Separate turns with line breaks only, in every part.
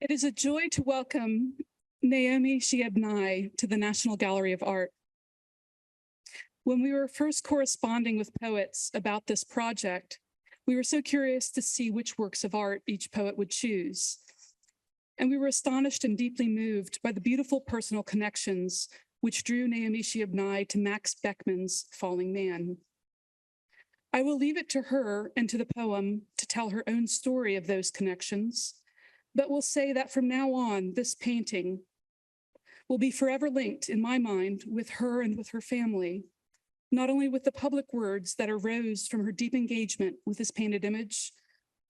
It is a joy to welcome Naomi Shihab Nye to the National Gallery of Art. When we were first corresponding with poets about this project, we were so curious to see which works of art each poet would choose. And we were astonished and deeply moved by the beautiful personal connections which drew Naomi Shihab Nye to Max Beckmann's Falling Man. I will leave it to her and to the poem to tell her own story of those connections, but will say that from now on, this painting will be forever linked in my mind with her and with her family, not only with the public words that arose from her deep engagement with this painted image,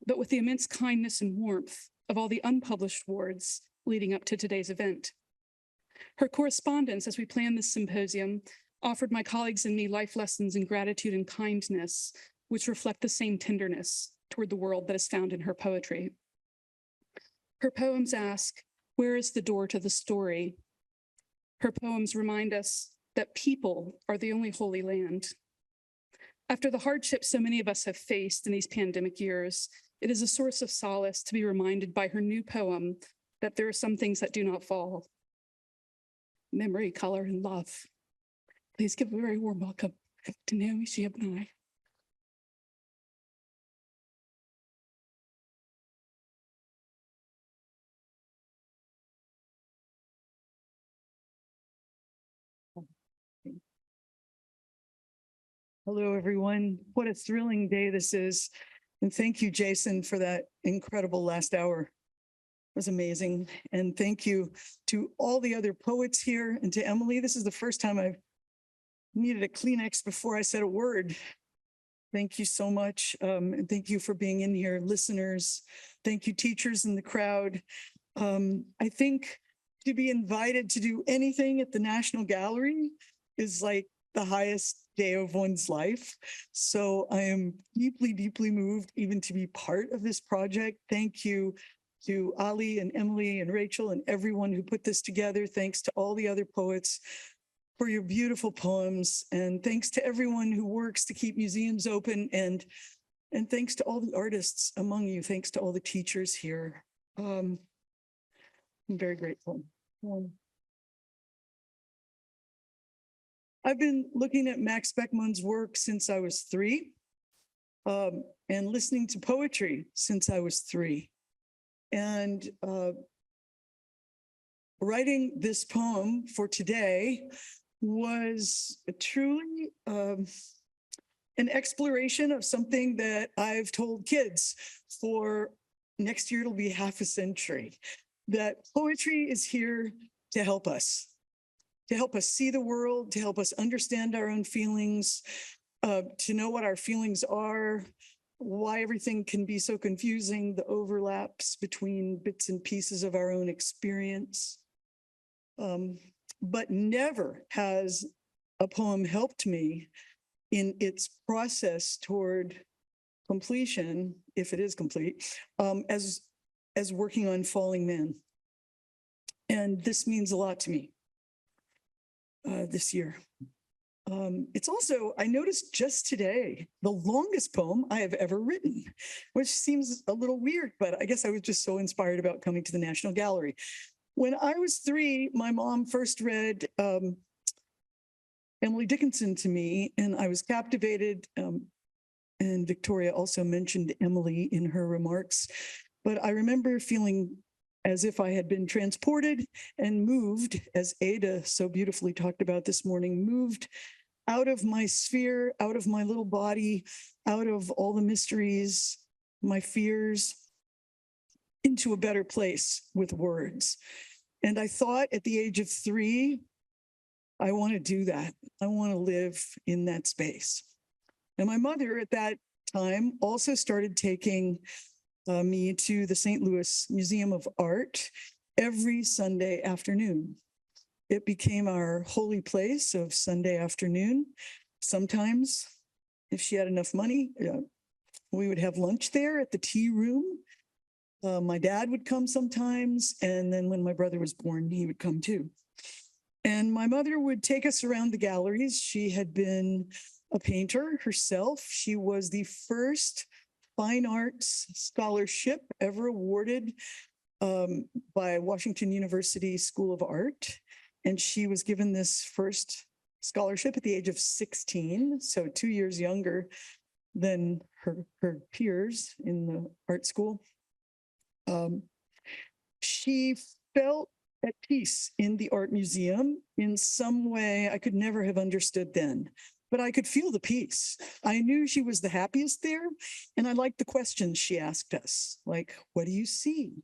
but with the immense kindness and warmth of all the unpublished words leading up to today's event. Her correspondence as we planned this symposium offered my colleagues and me life lessons in gratitude and kindness, which reflect the same tenderness toward the world that is found in her poetry. Her poems ask, where is the door to the story? Her poems remind us that people are the only holy land. After the hardships so many of us have faced in these pandemic years, it is a source of solace to be reminded by her new poem that there are some things that do not fall. Memory, color, and love. Please give a very warm welcome to Naomi Shihab Nye.
Hello, everyone. What a thrilling day this is. And thank you, Jason, for that incredible last hour. It was amazing. And thank you to all the other poets here and to Emily. This is the first time I've needed a Kleenex before I said a word. Thank you so much. And thank you for being in here, listeners. Thank you, teachers in the crowd. I think to be invited to do anything at the National Gallery is like the highest day of one's life. So I am deeply, deeply moved even to be part of this project. Thank you to Ali and Emily and Rachel and everyone who put this together. Thanks to all the other poets for your beautiful poems. And thanks to everyone who works to keep museums open. And thanks to all the artists among you. Thanks to all the teachers here. I'm very grateful. I've been looking at Max Beckmann's work since I was 3, and listening to poetry since I was 3. And writing this poem for today was truly an exploration of something that I've told kids for next year. It'll be half a century, that poetry is here to help us see the world, to help us understand our own feelings, to know what our feelings are, why everything can be so confusing, the overlaps between bits and pieces of our own experience. But never has a poem helped me in its process toward completion, if it is complete, as working on Falling Man. And this means a lot to me. This year. It's also, I noticed just today, the longest poem I have ever written, which seems a little weird, but I guess I was just so inspired about coming to the National Gallery. When I was 3, my mom first read Emily Dickinson to me, and I was captivated. And Victoria also mentioned Emily in her remarks, but I remember feeling as if I had been transported and moved, as Ada so beautifully talked about this morning, moved out of my sphere, out of my little body, out of all the mysteries, my fears, into a better place with words. And I thought at the age of 3, I want to do that. I want to live in that space. And my mother at that time also started taking me to the St. Louis Museum of Art every Sunday afternoon. It became our holy place of Sunday afternoon. Sometimes, if she had enough money, we would have lunch there at the tea room. My dad would come sometimes, and then when my brother was born, he would come too. And my mother would take us around the galleries. She had been a painter herself. She was the first fine arts scholarship ever awarded by Washington University School of Art. And she was given this first scholarship at the age of 16, so 2 years younger than her peers in the art school. She felt at peace in the art museum in some way I could never have understood then, but I could feel the peace. I knew she was the happiest there, and I liked the questions she asked us, like, what do you see?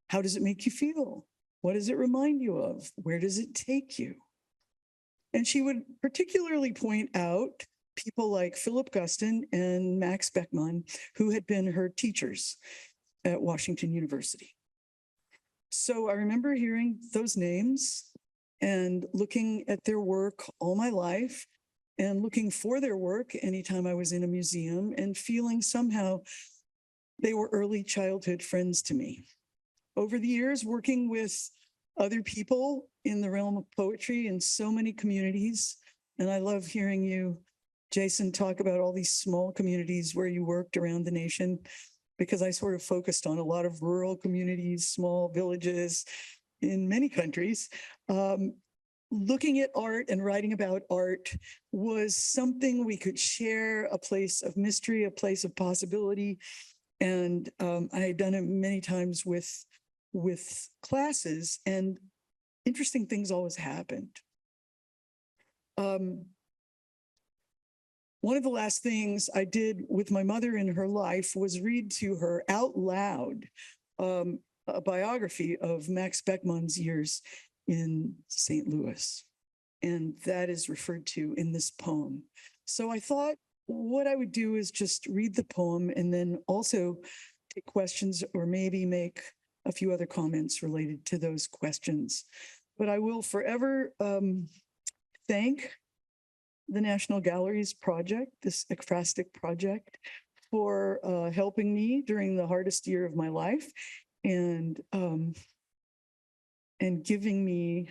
How does it make you feel? What does it remind you of? Where does it take you? And she would particularly point out people like Philip Guston and Max Beckmann, who had been her teachers at Washington University. So I remember hearing those names and looking at their work all my life and looking for their work anytime I was in a museum and feeling somehow they were early childhood friends to me. Over the years, working with other people in the realm of poetry in so many communities, and I love hearing you, Jason, talk about all these small communities where you worked around the nation, because I sort of focused on a lot of rural communities, small villages in many countries. Looking at art and writing about art was something we could share, a place of mystery, a place of possibility. And I had done it many times with classes, and interesting things always happened. One of the last things I did with my mother in her life was read to her out loud a biography of Max Beckmann's years in St. Louis. And that is referred to in this poem. So I thought what I would do is just read the poem and then also take questions or maybe make a few other comments related to those questions. But I will forever thank the National Galleries project, this ekphrastic project, for helping me during the hardest year of my life and giving me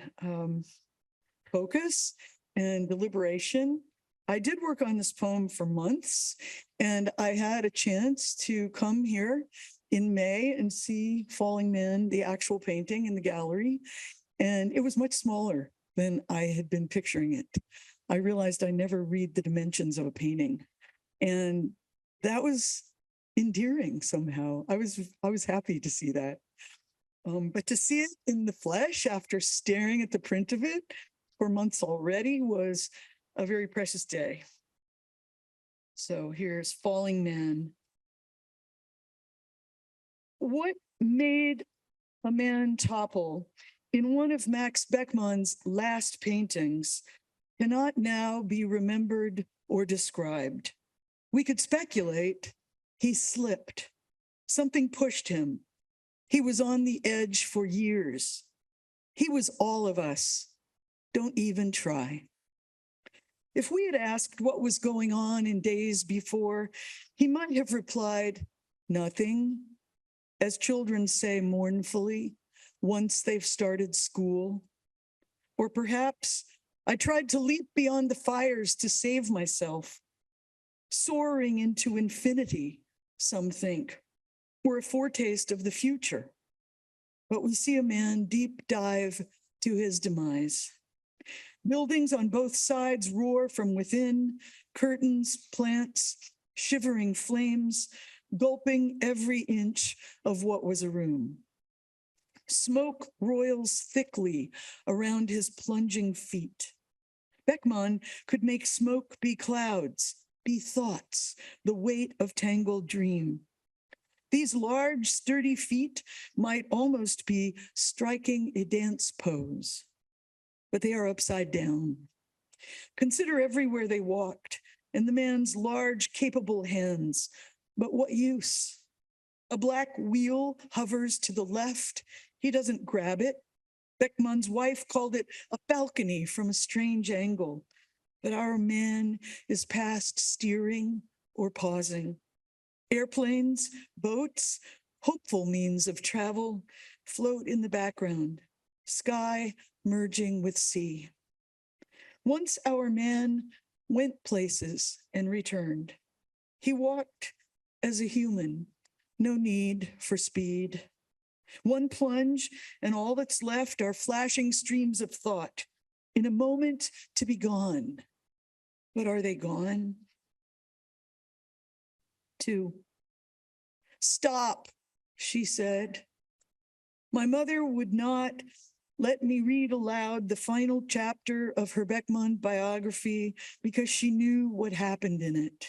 focus and deliberation. I did work on this poem for months, and I had a chance to come here in May and see Falling Man, the actual painting in the gallery. And it was much smaller than I had been picturing it. I realized I never read the dimensions of a painting. And that was endearing somehow. I was happy to see that. But to see it in the flesh after staring at the print of it for months already was a very precious day. So here's Falling Man. What made a man topple in one of Max Beckmann's last paintings cannot now be remembered or described. We could speculate he slipped. Something pushed him. He was on the edge for years. He was all of us. Don't even try. If we had asked what was going on in days before, he might have replied, nothing, as children say mournfully, once they've started school. Or perhaps I tried to leap beyond the fires to save myself. Soaring into infinity, some think, were a foretaste of the future. But we see a man deep dive to his demise. Buildings on both sides roar from within, curtains, plants, shivering flames, gulping every inch of what was a room. Smoke roils thickly around his plunging feet. Beckmann could make smoke be clouds, be thoughts, the weight of tangled dream. These large, sturdy feet might almost be striking a dance pose, but they are upside down. Consider everywhere they walked and the man's large, capable hands. But what use? A black wheel hovers to the left. He doesn't grab it. Beckmann's wife called it a balcony from a strange angle. But our man is past steering or pausing. Airplanes, boats, hopeful means of travel float in the background, sky merging with sea. Once our man went places and returned. He walked as a human, no need for speed. One plunge, and all that's left are flashing streams of thought, in a moment to be gone. But are they gone? 2. Stop, she said. My mother would not let me read aloud the final chapter of her Beckmann biography because she knew what happened in it.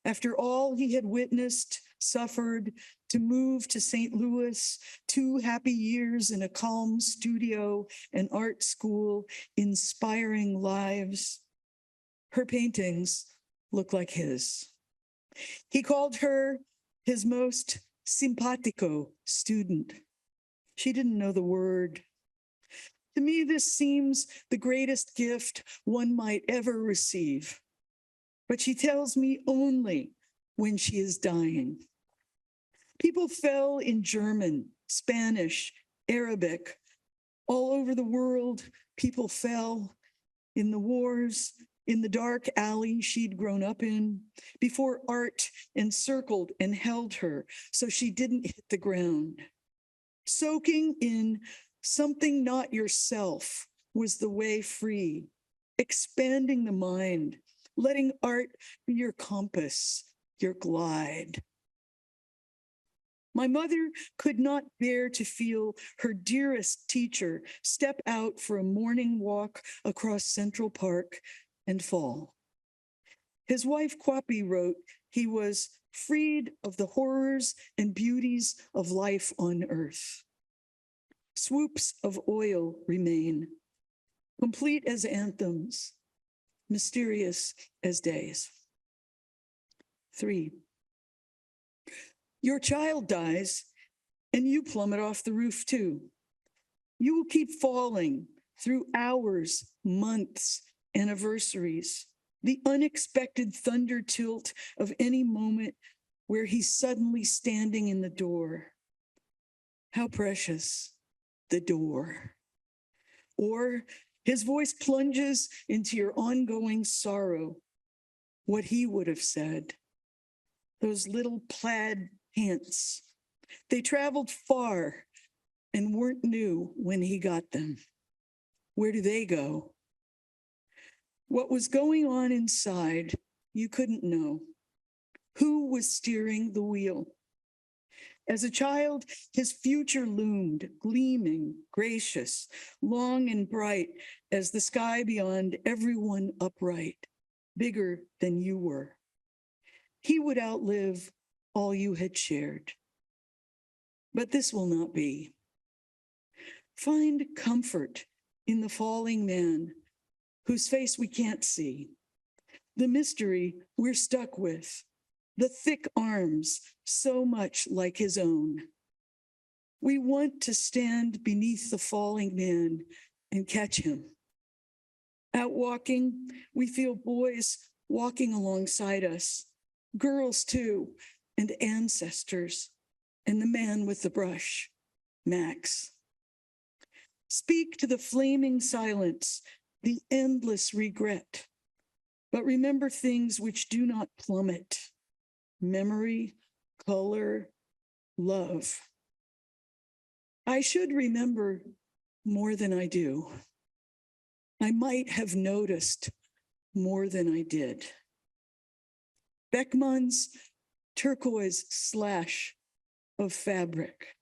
After all he had witnessed, suffered, to move to St. Louis, 2 happy years in a calm studio and art school, inspiring lives, her paintings look like his. He called her his most simpatico student. She didn't know the word. To me, this seems the greatest gift one might ever receive. But she tells me only when she is dying. People fell in German, Spanish, Arabic. All over the world, people fell in the wars, in the dark alley she'd grown up in, before art encircled and held her so she didn't hit the ground. Soaking in something not yourself was the way free, expanding the mind, letting art be your compass, your glide. My mother could not bear to feel her dearest teacher step out for a morning walk across Central Park and fall. His wife, Kwapi, wrote he was freed of the horrors and beauties of life on earth. Swoops of oil remain, complete as anthems, mysterious as days. 3. Your child dies and you plummet off the roof too. You will keep falling through hours, months, anniversaries, the unexpected thunder tilt of any moment where he's suddenly standing in the door. How precious, the door. Or his voice plunges into your ongoing sorrow, what he would have said. Those little plaid pants, they traveled far and weren't new when he got them. Where do they go? What was going on inside, you couldn't know. Who was steering the wheel? As a child, his future loomed, gleaming, gracious, long and bright as the sky beyond everyone upright, bigger than you were. He would outlive all you had shared. But this will not be. Find comfort in the falling man whose face we can't see, the mystery we're stuck with, the thick arms so much like his own. We want to stand beneath the falling man and catch him. Out walking, we feel boys walking alongside us, girls too, and ancestors, and the man with the brush, Max. Speak to the flaming silence, the endless regret, but remember things which do not plummet: memory, color, love. I should remember more than I do. I might have noticed more than I did. Beckmann's turquoise slash of fabric.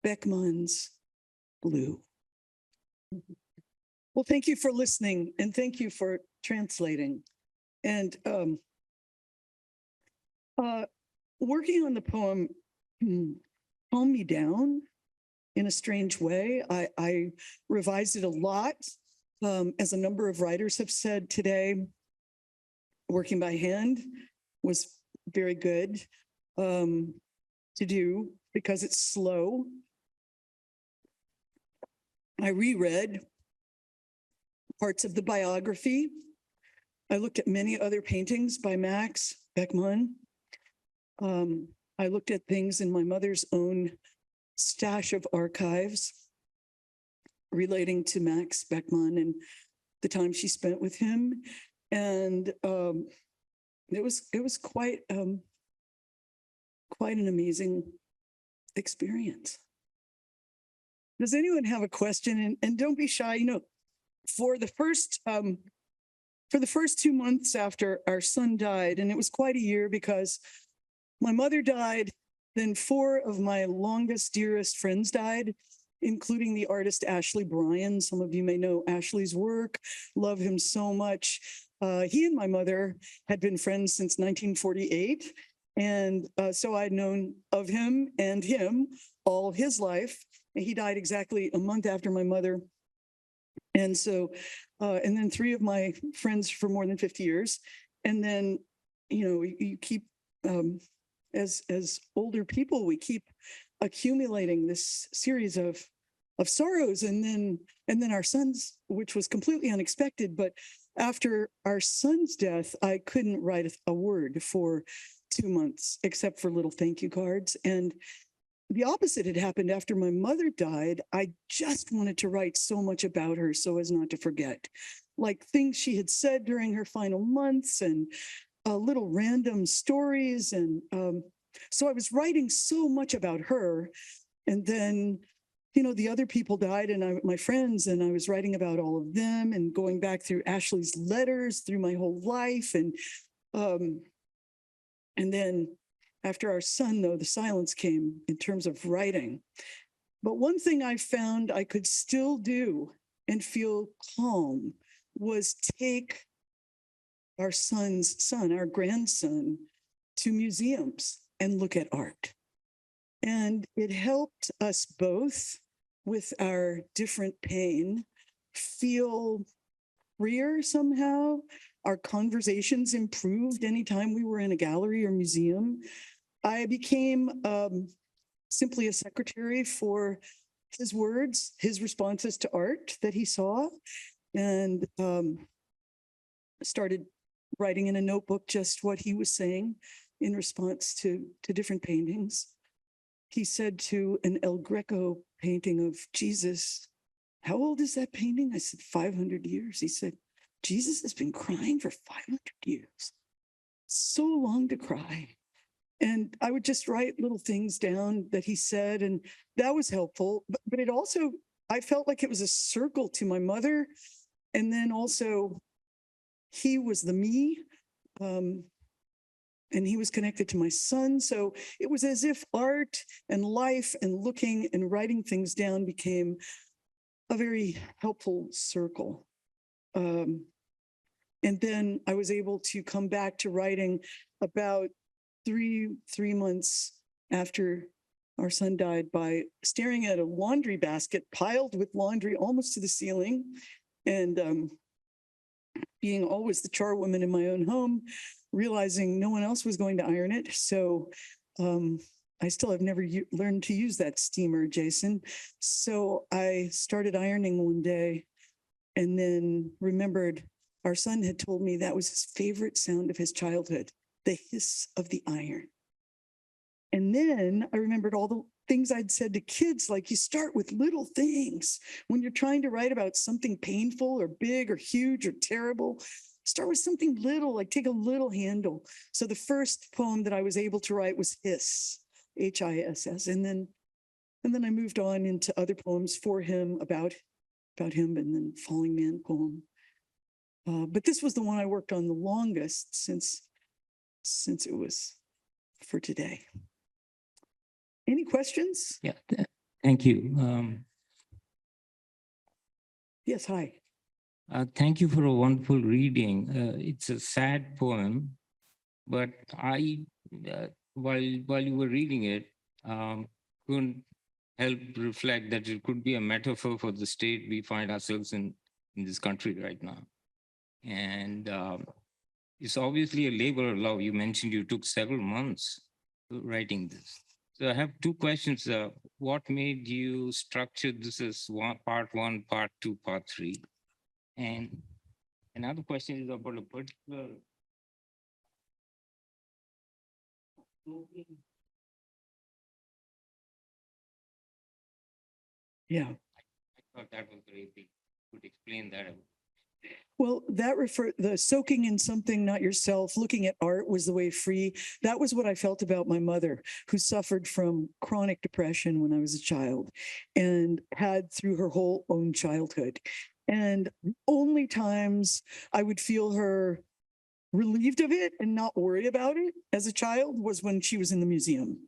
Beckmann's blue. Well, thank you for listening and thank you for translating. And working on the poem calmed me down in a strange way. I revised it a lot. As a number of writers have said today, working by hand was very good to do because it's slow. I reread parts of the biography. I looked at many other paintings by Max Beckmann. I looked at things in my mother's own stash of archives relating to Max Beckmann and the time she spent with him. And it was quite an amazing experience. Does anyone have a question? And don't be shy. For the first 2 months after our son died, and it was quite a year because my mother died, then 4 of my longest, dearest friends died, including the artist Ashley Bryan. Some of you may know Ashley's work, love him so much. He and my mother had been friends since 1948. And so I'd known of him and him all his life. And he died exactly a month after my mother. And so, and then 3 of my friends for more than 50 years. And then, you keep, as older people, we keep accumulating this series of sorrows. And then our son's, which was completely unexpected. But after our son's death, I couldn't write a word for 2 months, except for little thank you cards. And the opposite had happened after my mother died. I just wanted to write so much about her so as not to forget, like things she had said during her final months and little random stories. And so I was writing so much about her. And then, the other people died and my friends, and I was writing about all of them and going back through Ashley's letters through my whole life. And then after our son, though, the silence came in terms of writing. But one thing I found I could still do and feel calm was take our son's son, our grandson, to museums and look at art. And it helped us both with our different pain feel freer somehow. Our conversations improved anytime we were in a gallery or museum. I became simply a secretary for his words, his responses to art that he saw, and started writing in a notebook just what he was saying in response to different paintings. He said to an El Greco painting of Jesus, "How old is that painting?" I said, 500 years. He said, "Jesus has been crying for 500 years. So long to cry." And I would just write little things down that he said, and that was helpful. But it also, I felt like it was a circle to my mother. And then also, he was the me, and he was connected to my son. So it was as if art and life and looking and writing things down became a very helpful circle. And then I was able to come back to writing about three months after our son died by staring at a laundry basket piled with laundry almost to the ceiling, and being always the charwoman in my own home, realizing no one else was going to iron it. So I still have never learned to use that steamer, Jason. So I started ironing one day and then remembered our son had told me that was his favorite sound of his childhood, the hiss of the iron. And then I remembered all the things I'd said to kids, like you start with little things. When you're trying to write about something painful or big or huge or terrible, start with something little, like take a little handle. So the first poem that I was able to write was Hiss, Hiss. And then I moved on into other poems for him, about him, and then Falling Man poem. But this was the one I worked on the longest since it was for today. Any questions?
Yeah, thank you.
Yes, hi.
Thank you for a wonderful reading. It's a sad poem, but I, while you were reading it, couldn't help reflect that it could be a metaphor for the state we find ourselves in this country right now. And it's obviously a labor of love. You mentioned you took several months writing this. So I have 2 questions. What made you structure this as part 1, part 2, part 3? And another question is about a particular.
Yeah.
I thought that was great. You could explain that.
Well, the soaking in something not yourself, looking at art was the way free. That was what I felt about my mother, who suffered from chronic depression when I was a child and had through her whole own childhood. And only times I would feel her relieved of it and not worry about it as a child was when she was in the museum,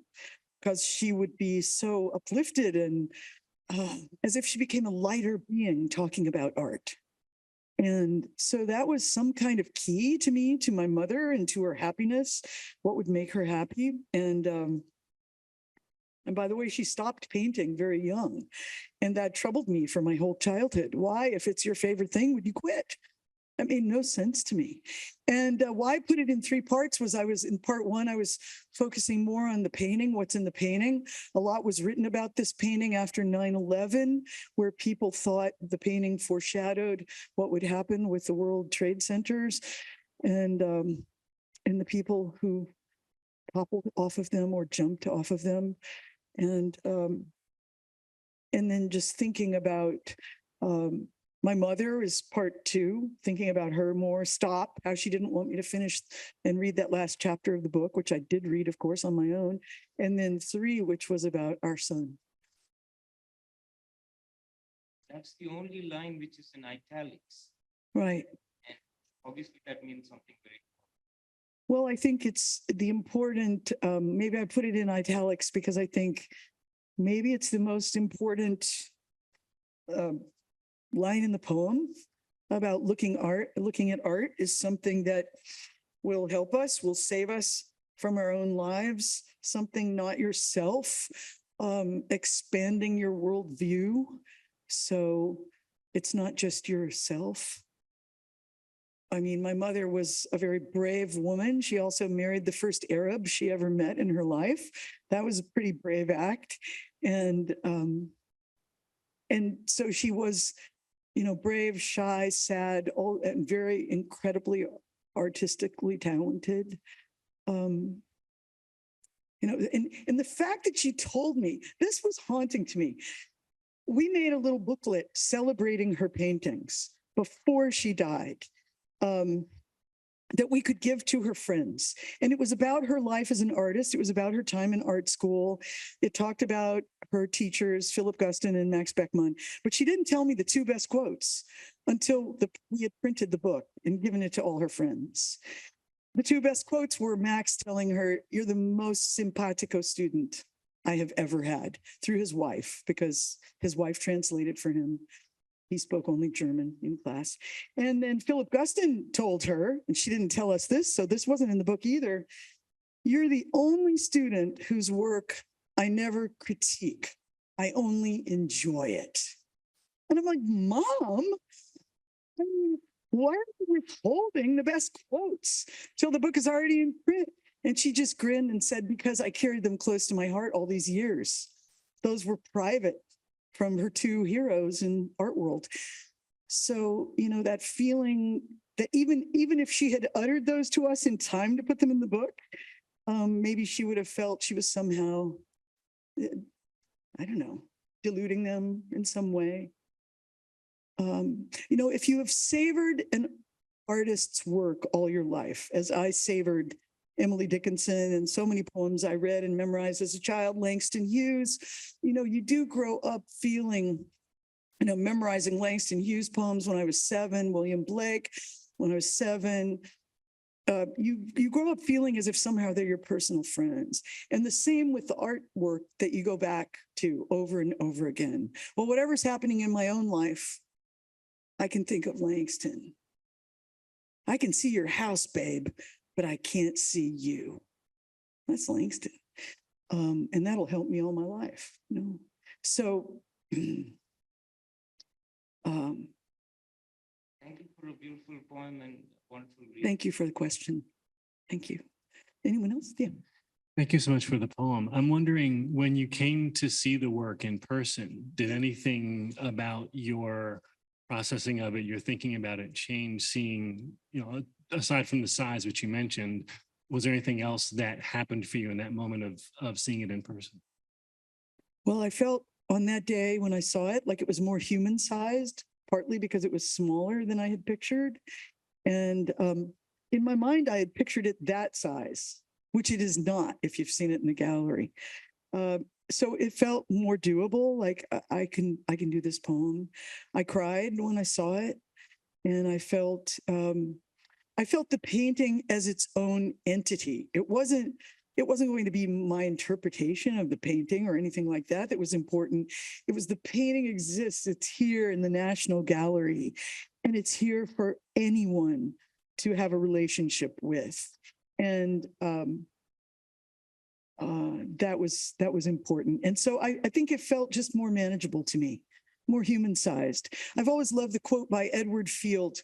because she would be so uplifted and as if she became a lighter being talking about art. And so that was some kind of key to me, to my mother, and to her happiness, what would make her happy. And by the way, she stopped painting very young, and that troubled me for my whole childhood. Why, if it's your favorite thing, would you quit? That made no sense to me. And why I put it in 3 parts was in part 1, I was focusing more on the painting, what's in the painting. A lot was written about this painting after 9/11, where people thought the painting foreshadowed what would happen with the World Trade Centers and the people who toppled off of them or jumped off of them. And then just thinking about my mother is part 2, thinking about her more. Stop, how she didn't want me to finish and read that last chapter of the book, which I did read, of course, on my own. And then 3, which was about our son.
That's the only line which is in italics.
Right.
And obviously that means something very.
Well, I think it's the important, maybe I put it in italics because I think maybe it's the most important line in the poem about looking at art is something that will help us, will save us from our own lives, something not yourself, expanding your worldview. So it's not just yourself. I mean, my mother was a very brave woman. She also married the first Arab she ever met in her life. That was a pretty brave act. And so she was, brave, shy, sad, all, and very incredibly artistically talented. And the fact that she told me, this was haunting to me. We made a little booklet celebrating her paintings before she died. That we could give to her friends. And it was about her life as an artist. It was about her time in art school. It talked about her teachers, Philip Guston and Max Beckmann. But she didn't tell me the 2 best quotes until we had printed the book and given it to all her friends. The 2 best quotes were Max telling her, "You're the most simpatico student I have ever had," through his wife, because his wife translated for him. He spoke only German in class. And then Philip Guston told her, and she didn't tell us this, so this wasn't in the book either, "You're the only student whose work I never critique. I only enjoy it." And I'm like, Mom, I mean, why are you withholding the best quotes till the book is already in print? And she just grinned and said, "Because I carried them close to my heart all these years. Those were private from her 2 heroes in art world." So, that feeling that even if she had uttered those to us in time to put them in the book, maybe she would have felt she was somehow, I don't know, diluting them in some way. If you have savored an artist's work all your life, as I savored Emily Dickinson and so many poems I read and memorized as a child, Langston Hughes, you do grow up feeling, memorizing Langston Hughes poems when I was 7, William Blake when I was 7. You grow up feeling as if somehow they're your personal friends. And the same with the artwork that you go back to over and over again. Well, whatever's happening in my own life, I can think of Langston. I can see your house, babe, but I can't see you. That's Langston. And that'll help me all my life. So
Thank you for a beautiful poem and wonderful reading.
Thank you for the question. Thank you. Anyone else? Yeah.
Thank you so much for the poem. I'm wondering, when you came to see the work in person, did anything about your processing of it, your thinking about it, change, seeing, aside from the size, which you mentioned, was there anything else that happened for you in that moment of seeing it in person?
Well, I felt on that day when I saw it, like it was more human sized partly because it was smaller than I had pictured. And in my mind, I had pictured it that size, which it is not if you've seen it in the gallery. So it felt more doable, like I can do this poem. I cried when I saw it, and I felt the painting as its own entity. It wasn't going to be my interpretation of the painting or anything like that that was important. It was the painting exists, it's here in the National Gallery, and it's here for anyone to have a relationship with. And that was important. And so I think it felt just more manageable to me, more human-sized. I've always loved the quote by Edward Field: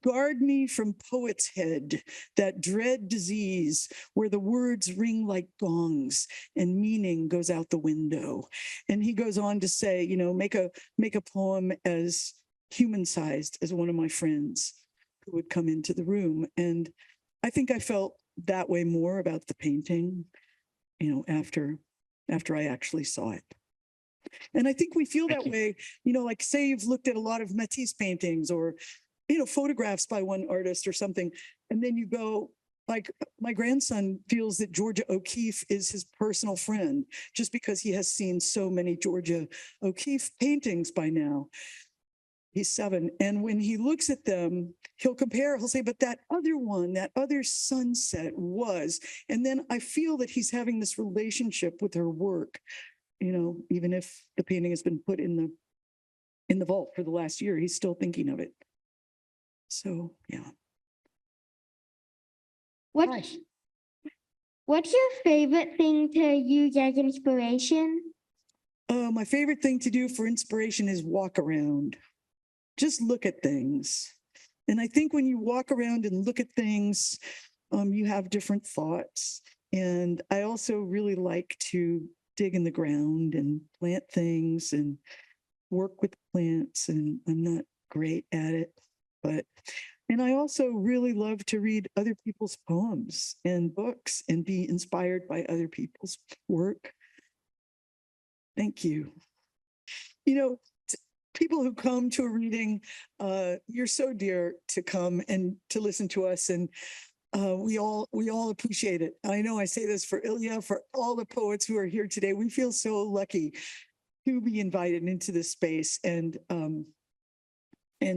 "Guard me from poet's head, that dread disease where the words ring like gongs and meaning goes out the window." And he goes on to say, you know, make a poem as human-sized as one of my friends who would come into the room. And I think I felt that way more about the painting, you know, after I actually saw it. And I think we feel
Thank
that
you.
way, you know, like say you've looked at a lot of Matisse paintings or, you know, photographs by one artist or something, and then you go, like, my grandson feels that Georgia O'Keeffe is his personal friend just because he has seen so many Georgia O'Keeffe paintings by now. He's 7. And when he looks at them, he'll compare, he'll say, but that other one, that other sunset was. And then I feel that he's having this relationship with her work, you know, even if the painting has been put in the vault for the last year, he's still thinking of it. So, yeah.
What's your favorite thing to use as inspiration?
My favorite thing to do for inspiration is walk around. Just look at things. And I think when you walk around and look at things, you have different thoughts. And I also really like to dig in the ground and plant things and work with plants. And I'm not great at it, and I also really love to read other people's poems and books and be inspired by other people's work. Thank you. You know, people who come to a reading, you're so dear to come and to listen to us, and we all appreciate it. I know I say this for Ilya, for all the poets who are here today. We feel so lucky to be invited into this space and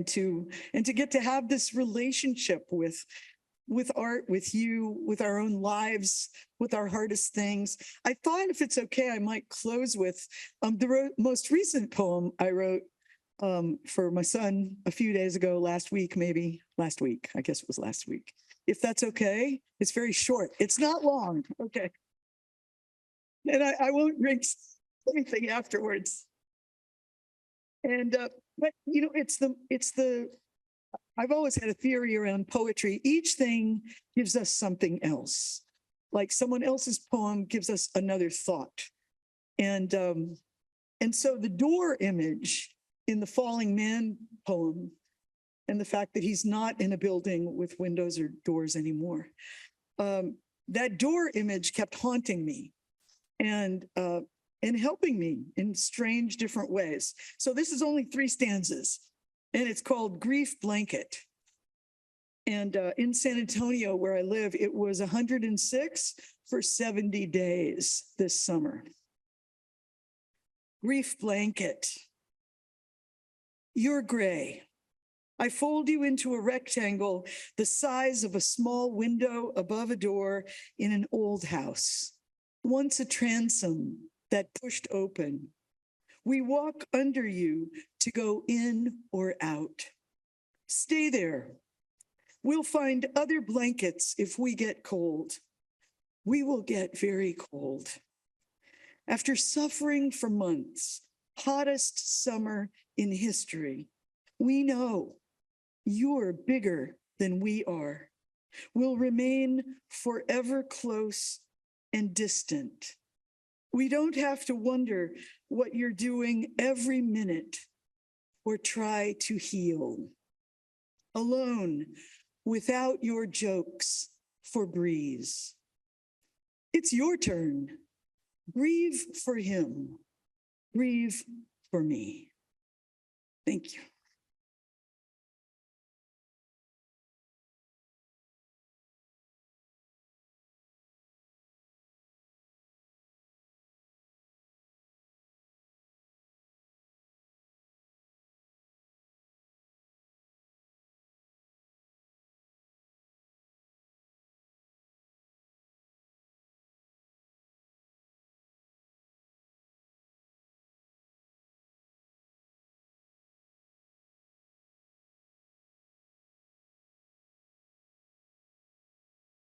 to get to have this relationship with art, with you, with our own lives, with our hardest things. I thought, if it's okay, I might close with the most recent poem I wrote for my son a few days ago, last week, I guess it was last week. If that's okay, it's very short. It's not long. Okay. And I won't drink anything afterwards. And, but you know, I've always had a theory around poetry. Each thing gives us something else. Like someone else's poem gives us another thought. And so the door image in the Falling Man poem, and the fact that he's not in a building with windows or doors anymore, that door image kept haunting me and helping me in strange different ways. So this is only 3 stanzas, and it's called Grief Blanket. And in San Antonio, where I live, it was 106 for 70 days this summer. Grief blanket. You're gray. I fold you into a rectangle the size of a small window above a door in an old house. Once a transom that pushed open. We walk under you to go in or out. Stay there. We'll find other blankets if we get cold. We will get very cold. After suffering for months, hottest summer in history, we know you're bigger than we are. We'll remain forever close and distant. We don't have to wonder what you're doing every minute or try to heal. Alone, without your jokes for breeze. It's your turn. Grieve for him. Grieve for me. Thank you.